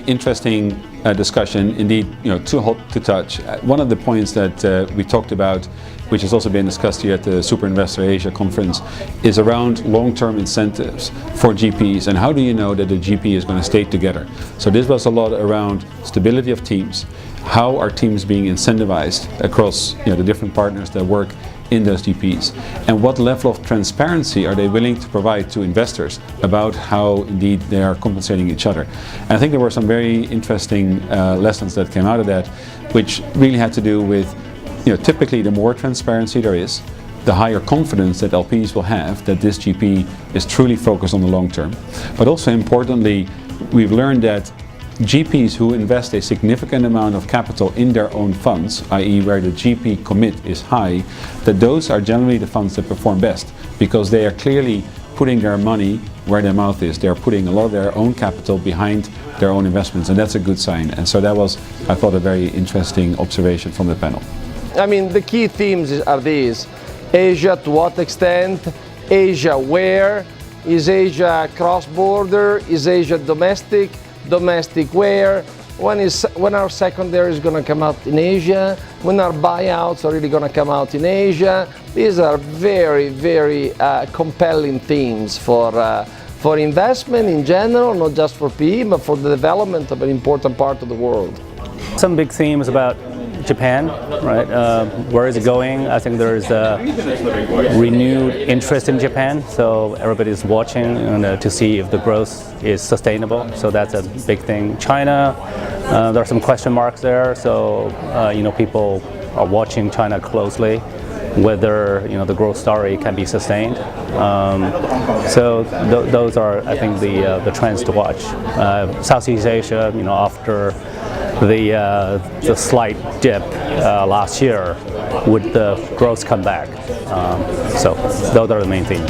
interesting discussion, indeed, too hot to touch. One of the points that we talked about, which has also been discussed here at the SuperInvestor Asia conference, is around long-term incentives for GPs, and how do you know that the GP is going to stay together? So this was a lot around stability of teams, how are teams being incentivized across the different partners that work in those GPs, and what level of transparency are they willing to provide to investors about how indeed they are compensating each other. And I think there were some very interesting lessons that came out of that, which really had to do with typically the more transparency there is, the higher confidence that LPs will have that this GP is truly focused on the long term. But also importantly, we've learned that GPs who invest a significant amount of capital in their own funds, i.e. where the GP commit is high, that those are generally the funds that perform best, because they are clearly putting their money where their mouth is. They're putting a lot of their own capital behind their own investments, and that's a good sign. And so that was, I thought, a very interesting observation from the panel. I mean, the key themes are these: Asia to what extent, Asia where, is Asia cross-border, is Asia domestic, domestic where, when our secondary is going to come out in Asia, when our buyouts are really going to come out in Asia. These are very, very compelling themes for investment in general, not just for PE, but for the development of an important part of the world. Some big themes about Japan, right? Where is it going? I think there's a renewed interest in Japan, so everybody's watching to see if the growth is sustainable. So that's a big thing. China, there are some question marks there. So people are watching China closely, whether the growth story can be sustained. So those are, I think, the trends to watch. Southeast Asia, after the slight dip last year, would the growth come back? So those are the main themes.